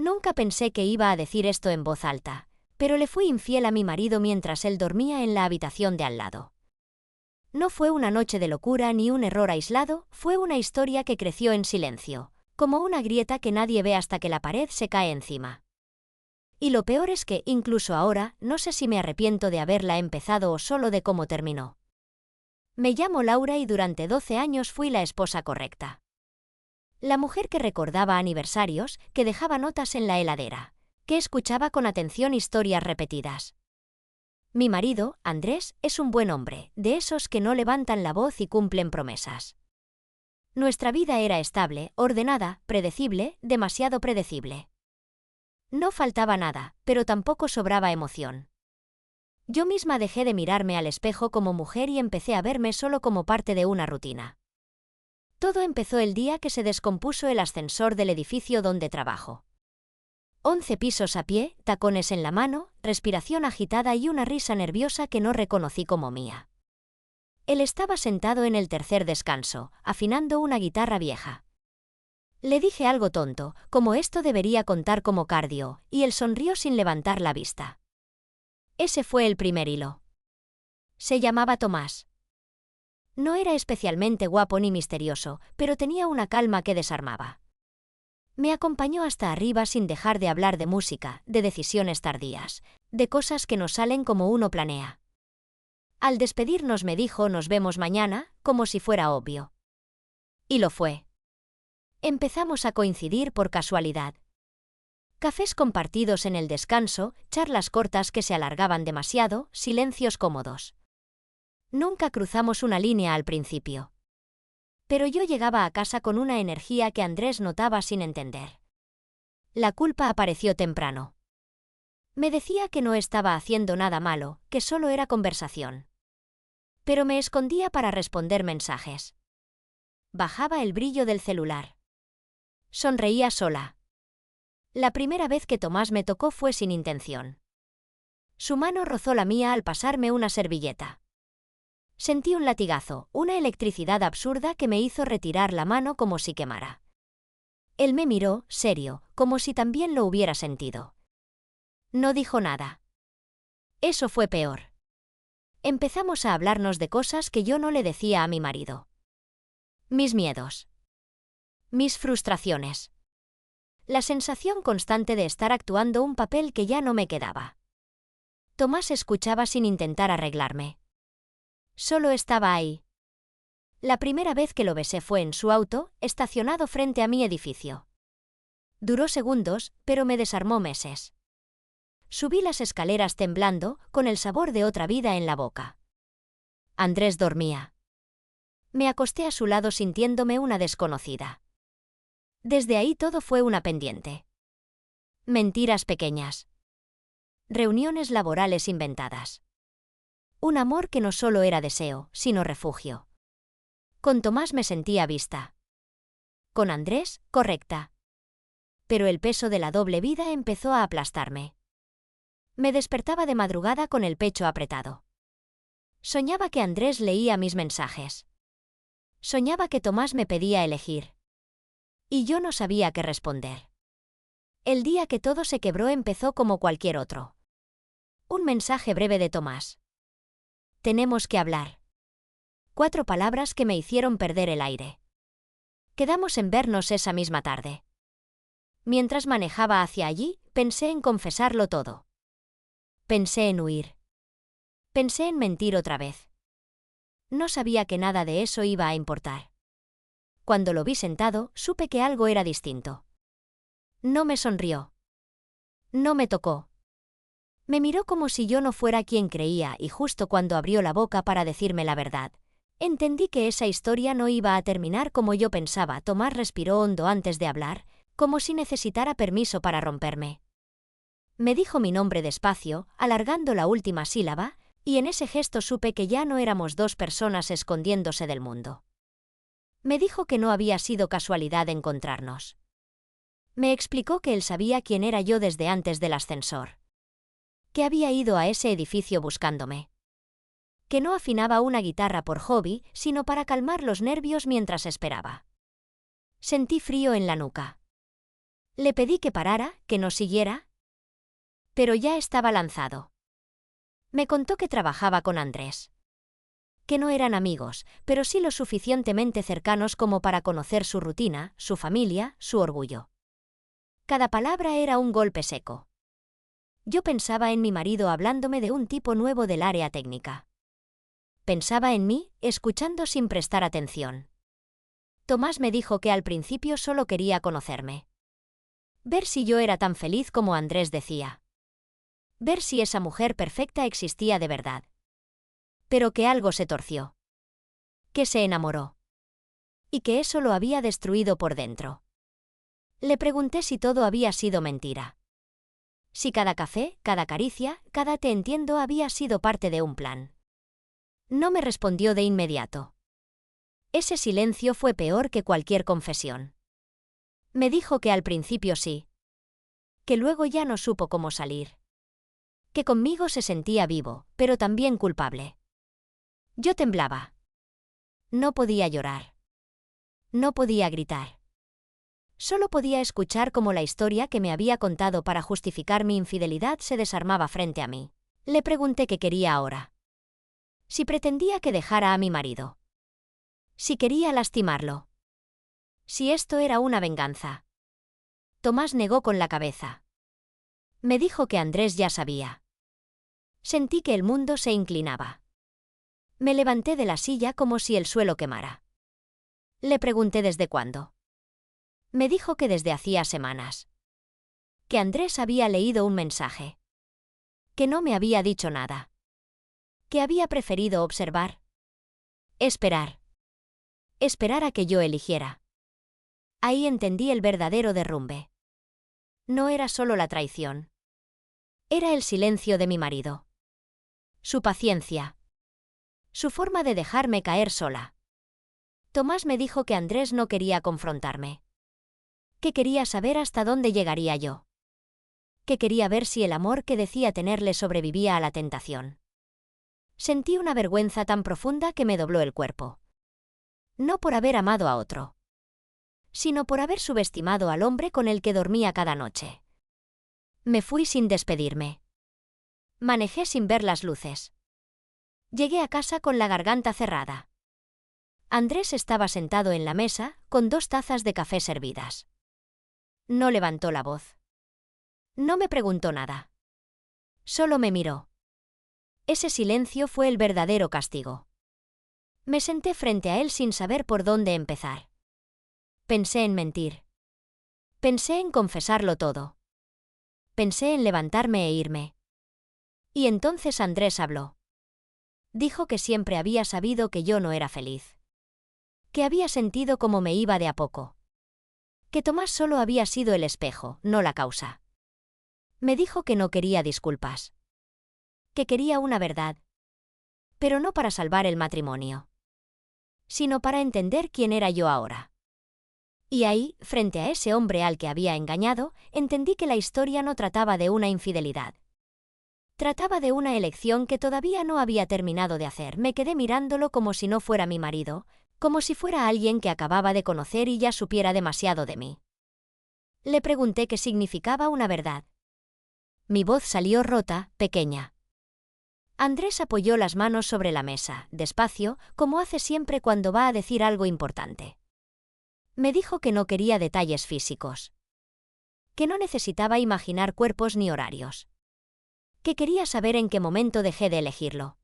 Nunca pensé que iba a decir esto en voz alta, pero le fui infiel a mi marido mientras él dormía en la habitación de al lado. No fue una noche de locura ni un error aislado, fue una historia que creció en silencio, como una grieta que nadie ve hasta que la pared se cae encima. Y lo peor es que, incluso ahora, no sé si me arrepiento de haberla empezado o solo de cómo terminó. Me llamo Laura y durante 12 años fui la esposa correcta. La mujer que recordaba aniversarios, que dejaba notas en la heladera, que escuchaba con atención historias repetidas. Mi marido, Andrés, es un buen hombre, de esos que no levantan la voz y cumplen promesas. Nuestra vida era estable, ordenada, predecible, demasiado predecible. No faltaba nada, pero tampoco sobraba emoción. Yo misma dejé de mirarme al espejo como mujer y empecé a verme solo como parte de una rutina. Todo empezó el día que se descompuso el ascensor del edificio donde trabajo. 11 pisos a pie, tacones en la mano, respiración agitada y una risa nerviosa que no reconocí como mía. Él estaba sentado en el tercer descanso, afinando una guitarra vieja. Le dije algo tonto, como esto debería contar como cardio, y él sonrió sin levantar la vista. Ese fue el primer hilo. Se llamaba Tomás. No era especialmente guapo ni misterioso, pero tenía una calma que desarmaba. Me acompañó hasta arriba sin dejar de hablar de música, de decisiones tardías, de cosas que no salen como uno planea. Al despedirnos me dijo «nos vemos mañana», como si fuera obvio. Y lo fue. Empezamos a coincidir por casualidad. Cafés compartidos en el descanso, charlas cortas que se alargaban demasiado, silencios cómodos. Nunca cruzamos una línea al principio. Pero yo llegaba a casa con una energía que Andrés notaba sin entender. La culpa apareció temprano. Me decía que no estaba haciendo nada malo, que solo era conversación. Pero me escondía para responder mensajes. Bajaba el brillo del celular. Sonreía sola. La primera vez que Tomás me tocó fue sin intención. Su mano rozó la mía al pasarme una servilleta. Sentí un latigazo, una electricidad absurda que me hizo retirar la mano como si quemara. Él me miró, serio, como si también lo hubiera sentido. No dijo nada. Eso fue peor. Empezamos a hablarnos de cosas que yo no le decía a mi marido. Mis miedos. Mis frustraciones. La sensación constante de estar actuando un papel que ya no me quedaba. Tomás escuchaba sin intentar arreglarme. Solo estaba ahí. La primera vez que lo besé fue en su auto, estacionado frente a mi edificio. Duró segundos, pero me desarmó meses. Subí las escaleras temblando, con el sabor de otra vida en la boca. Andrés dormía. Me acosté a su lado sintiéndome una desconocida. Desde ahí todo fue una pendiente. Mentiras pequeñas. Reuniones laborales inventadas. Un amor que no solo era deseo, sino refugio. Con Tomás me sentía vista. Con Andrés, correcta. Pero el peso de la doble vida empezó a aplastarme. Me despertaba de madrugada con el pecho apretado. Soñaba que Andrés leía mis mensajes. Soñaba que Tomás me pedía elegir. Y yo no sabía qué responder. El día que todo se quebró empezó como cualquier otro. Un mensaje breve de Tomás. Tenemos que hablar. 4 palabras que me hicieron perder el aire. Quedamos en vernos esa misma tarde. Mientras manejaba hacia allí, pensé en confesarlo todo. Pensé en huir. Pensé en mentir otra vez. No sabía que nada de eso iba a importar. Cuando lo vi sentado, supe que algo era distinto. No me sonrió. No me tocó. Me miró como si yo no fuera quien creía y justo cuando abrió la boca para decirme la verdad, entendí que esa historia no iba a terminar como yo pensaba. Tomás respiró hondo antes de hablar, como si necesitara permiso para romperme. Me dijo mi nombre despacio, alargando la última sílaba, y en ese gesto supe que ya no éramos 2 personas escondiéndose del mundo. Me dijo que no había sido casualidad encontrarnos. Me explicó que él sabía quién era yo desde antes del ascensor. Que había ido a ese edificio buscándome. Que no afinaba una guitarra por hobby, sino para calmar los nervios mientras esperaba. Sentí frío en la nuca. Le pedí que parara, que no siguiera, pero ya estaba lanzado. Me contó que trabajaba con Andrés. Que no eran amigos, pero sí lo suficientemente cercanos como para conocer su rutina, su familia, su orgullo. Cada palabra era un golpe seco. Yo pensaba en mi marido hablándome de un tipo nuevo del área técnica. Pensaba en mí, escuchando sin prestar atención. Tomás me dijo que al principio solo quería conocerme. Ver si yo era tan feliz como Andrés decía. Ver si esa mujer perfecta existía de verdad. Pero que algo se torció. Que se enamoró. Y que eso lo había destruido por dentro. Le pregunté si todo había sido mentira. Si cada café, cada caricia, cada te entiendo había sido parte de un plan. No me respondió de inmediato. Ese silencio fue peor que cualquier confesión. Me dijo que al principio sí. Que luego ya no supo cómo salir. Que conmigo se sentía vivo, pero también culpable. Yo temblaba. No podía llorar. No podía gritar. Solo podía escuchar cómo la historia que me había contado para justificar mi infidelidad se desarmaba frente a mí. Le pregunté qué quería ahora. Si pretendía que dejara a mi marido. Si quería lastimarlo. Si esto era una venganza. Tomás negó con la cabeza. Me dijo que Andrés ya sabía. Sentí que el mundo se inclinaba. Me levanté de la silla como si el suelo quemara. Le pregunté desde cuándo. Me dijo que desde hacía semanas. Que Andrés había leído un mensaje. Que no me había dicho nada. Que había preferido observar. Esperar. Esperar a que yo eligiera. Ahí entendí el verdadero derrumbe. No era solo la traición. Era el silencio de mi marido. Su paciencia. Su forma de dejarme caer sola. Tomás me dijo que Andrés no quería confrontarme. Que quería saber hasta dónde llegaría yo. Que quería ver si el amor que decía tenerle sobrevivía a la tentación. Sentí una vergüenza tan profunda que me dobló el cuerpo. No por haber amado a otro, sino por haber subestimado al hombre con el que dormía cada noche. Me fui sin despedirme. Manejé sin ver las luces. Llegué a casa con la garganta cerrada. Andrés estaba sentado en la mesa, con 2 tazas de café servidas. No levantó la voz. No me preguntó nada. Solo me miró. Ese silencio fue el verdadero castigo. Me senté frente a él sin saber por dónde empezar. Pensé en mentir. Pensé en confesarlo todo. Pensé en levantarme e irme. Y entonces Andrés habló. Dijo que siempre había sabido que yo no era feliz. Que había sentido como me iba de a poco. Que Tomás solo había sido el espejo, no la causa. Me dijo que no quería disculpas. Que quería una verdad. Pero no para salvar el matrimonio, sino para entender quién era yo ahora. Y ahí, frente a ese hombre al que había engañado, entendí que la historia no trataba de una infidelidad. Trataba de una elección que todavía no había terminado de hacer. Me quedé mirándolo como si no fuera mi marido, como si fuera alguien que acababa de conocer y ya supiera demasiado de mí. Le pregunté qué significaba una verdad. Mi voz salió rota, pequeña. Andrés apoyó las manos sobre la mesa, despacio, como hace siempre cuando va a decir algo importante. Me dijo que no quería detalles físicos. Que no necesitaba imaginar cuerpos ni horarios. Que quería saber en qué momento dejé de elegirlo.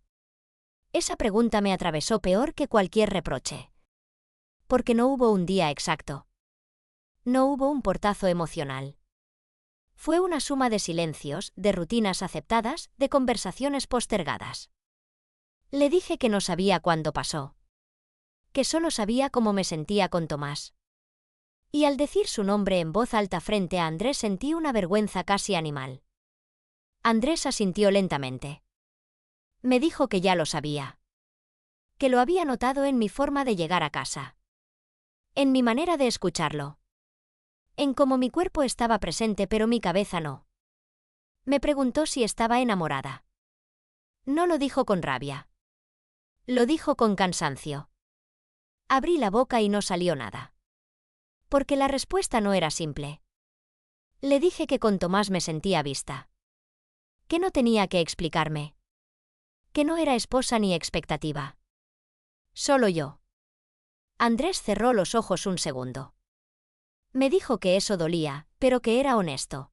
Esa pregunta me atravesó peor que cualquier reproche. Porque no hubo un día exacto. No hubo un portazo emocional. Fue una suma de silencios, de rutinas aceptadas, de conversaciones postergadas. Le dije que no sabía cuándo pasó. Que solo sabía cómo me sentía con Tomás. Y al decir su nombre en voz alta frente a Andrés sentí una vergüenza casi animal. Andrés asintió lentamente. Me dijo que ya lo sabía. Que lo había notado en mi forma de llegar a casa. En mi manera de escucharlo. En cómo mi cuerpo estaba presente pero mi cabeza no. Me preguntó si estaba enamorada. No lo dijo con rabia. Lo dijo con cansancio. Abrí la boca y no salió nada. Porque la respuesta no era simple. Le dije que con Tomás me sentía vista. Que no tenía que explicarme. Que no era esposa ni expectativa. Solo yo. Andrés cerró los ojos un segundo. Me dijo que eso dolía, pero que era honesto.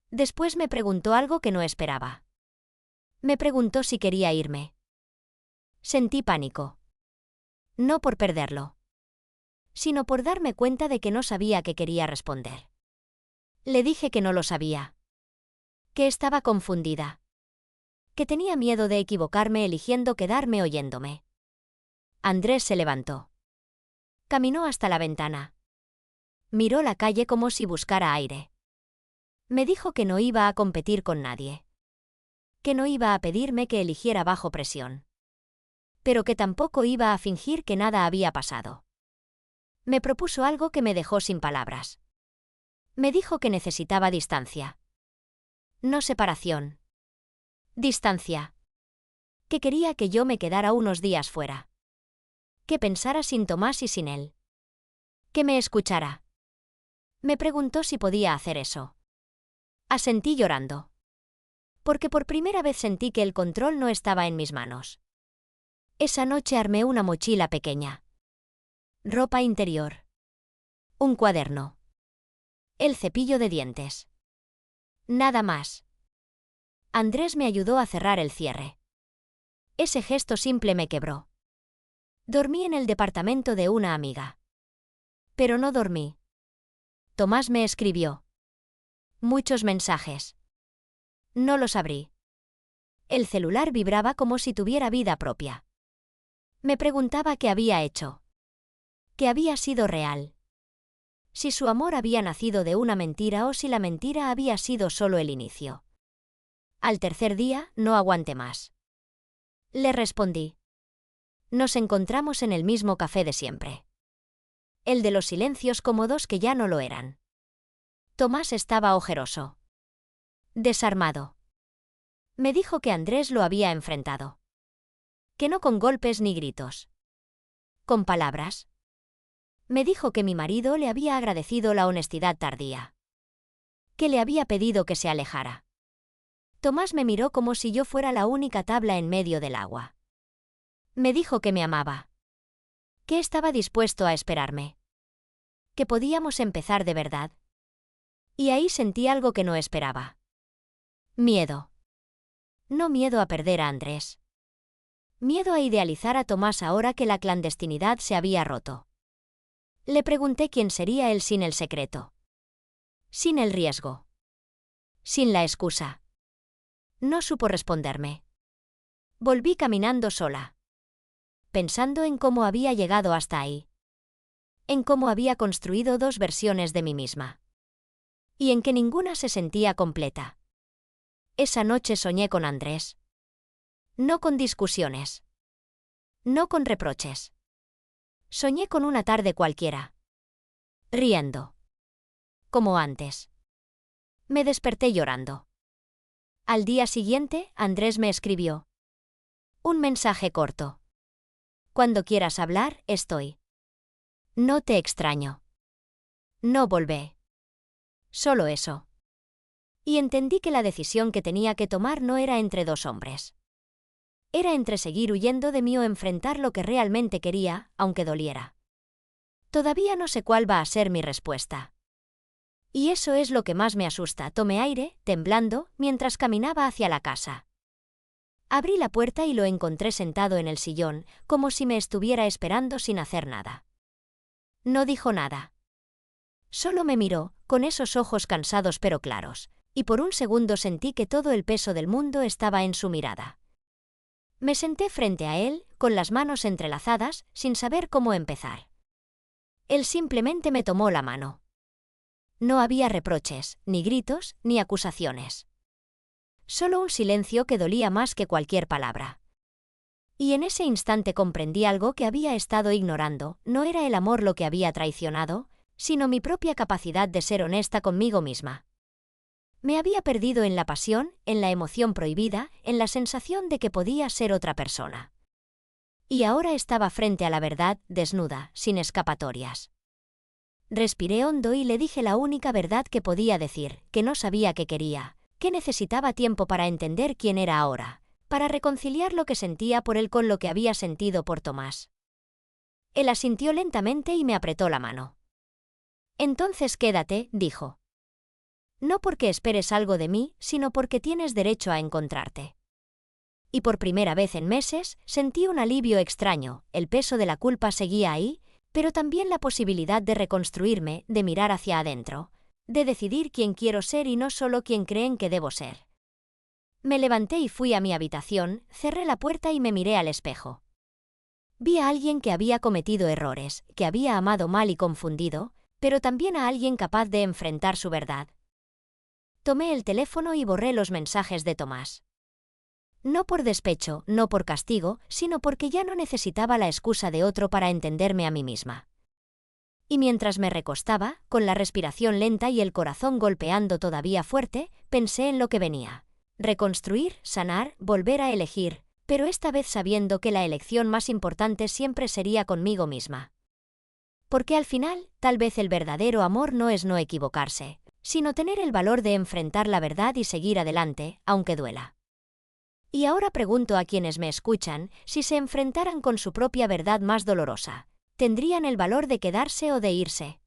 Después me preguntó algo que no esperaba. Me preguntó si quería irme. Sentí pánico. No por perderlo, sino por darme cuenta de que no sabía qué quería responder. Le dije que no lo sabía. Que estaba confundida. Que tenía miedo de equivocarme eligiendo quedarme oyéndome. Andrés se levantó. Caminó hasta la ventana. Miró la calle como si buscara aire. Me dijo que no iba a competir con nadie. Que no iba a pedirme que eligiera bajo presión. Pero que tampoco iba a fingir que nada había pasado. Me propuso algo que me dejó sin palabras. Me dijo que necesitaba distancia. No separación. Distancia. Que quería que yo me quedara unos días fuera. Que pensara sin Tomás y sin él. Que me escuchara. Me preguntó si podía hacer eso. Asentí llorando. Porque por primera vez sentí que el control no estaba en mis manos. Esa noche armé una mochila pequeña. Ropa interior. Un cuaderno. El cepillo de dientes. Nada más. Andrés me ayudó a cerrar el cierre. Ese gesto simple me quebró. Dormí en el departamento de una amiga. Pero no dormí. Tomás me escribió. Muchos mensajes. No los abrí. El celular vibraba como si tuviera vida propia. Me preguntaba qué había hecho. ¿Qué había sido real? Si su amor había nacido de una mentira o si la mentira había sido solo el inicio. Al tercer día, no aguanté más. Le respondí. Nos encontramos en el mismo café de siempre. El de los silencios cómodos que ya no lo eran. Tomás estaba ojeroso. Desarmado. Me dijo que Andrés lo había enfrentado. Que no con golpes ni gritos. Con palabras. Me dijo que mi marido le había agradecido la honestidad tardía. Que le había pedido que se alejara. Tomás me miró como si yo fuera la única tabla en medio del agua. Me dijo que me amaba. Que estaba dispuesto a esperarme. Que podíamos empezar de verdad. Y ahí sentí algo que no esperaba. Miedo. No miedo a perder a Andrés. Miedo a idealizar a Tomás ahora que la clandestinidad se había roto. Le pregunté quién sería él sin el secreto. Sin el riesgo. Sin la excusa. No supo responderme. Volví caminando sola. Pensando en cómo había llegado hasta ahí. En cómo había construido dos versiones de mí misma. Y en que ninguna se sentía completa. Esa noche soñé con Andrés. No con discusiones. No con reproches. Soñé con una tarde cualquiera. Riendo. Como antes. Me desperté llorando. Al día siguiente, Andrés me escribió. Un mensaje corto. Cuando quieras hablar, estoy. No te extraño. No volvé. Solo eso. Y entendí que la decisión que tenía que tomar no era entre dos hombres. Era entre seguir huyendo de mí o enfrentar lo que realmente quería, aunque doliera. Todavía no sé cuál va a ser mi respuesta. Y eso es lo que más me asusta. Tomé aire, temblando, mientras caminaba hacia la casa. Abrí la puerta y lo encontré sentado en el sillón, como si me estuviera esperando sin hacer nada. No dijo nada. Solo me miró, con esos ojos cansados pero claros, y por un segundo sentí que todo el peso del mundo estaba en su mirada. Me senté frente a él, con las manos entrelazadas, sin saber cómo empezar. Él simplemente me tomó la mano. No había reproches, ni gritos, ni acusaciones. Solo un silencio que dolía más que cualquier palabra. Y en ese instante comprendí algo que había estado ignorando. No era el amor lo que había traicionado, sino mi propia capacidad de ser honesta conmigo misma. Me había perdido en la pasión, en la emoción prohibida, en la sensación de que podía ser otra persona. Y ahora estaba frente a la verdad, desnuda, sin escapatorias. Respiré hondo y le dije la única verdad que podía decir, que no sabía qué quería, que necesitaba tiempo para entender quién era ahora, para reconciliar lo que sentía por él con lo que había sentido por Tomás. Él asintió lentamente y me apretó la mano. Entonces quédate, dijo. No porque esperes algo de mí, sino porque tienes derecho a encontrarte. Y por primera vez en meses, sentí un alivio extraño, el peso de la culpa seguía ahí, pero también la posibilidad de reconstruirme, de mirar hacia adentro, de decidir quién quiero ser y no solo quién creen que debo ser. Me levanté y fui a mi habitación, cerré la puerta y me miré al espejo. Vi a alguien que había cometido errores, que había amado mal y confundido, pero también a alguien capaz de enfrentar su verdad. Tomé el teléfono y borré los mensajes de Tomás. No por despecho, no por castigo, sino porque ya no necesitaba la excusa de otro para entenderme a mí misma. Y mientras me recostaba, con la respiración lenta y el corazón golpeando todavía fuerte, pensé en lo que venía. Reconstruir, sanar, volver a elegir, pero esta vez sabiendo que la elección más importante siempre sería conmigo misma. Porque al final, tal vez el verdadero amor no es no equivocarse, sino tener el valor de enfrentar la verdad y seguir adelante, aunque duela. Y ahora pregunto a quienes me escuchan, si se enfrentaran con su propia verdad más dolorosa, ¿tendrían el valor de quedarse o de irse?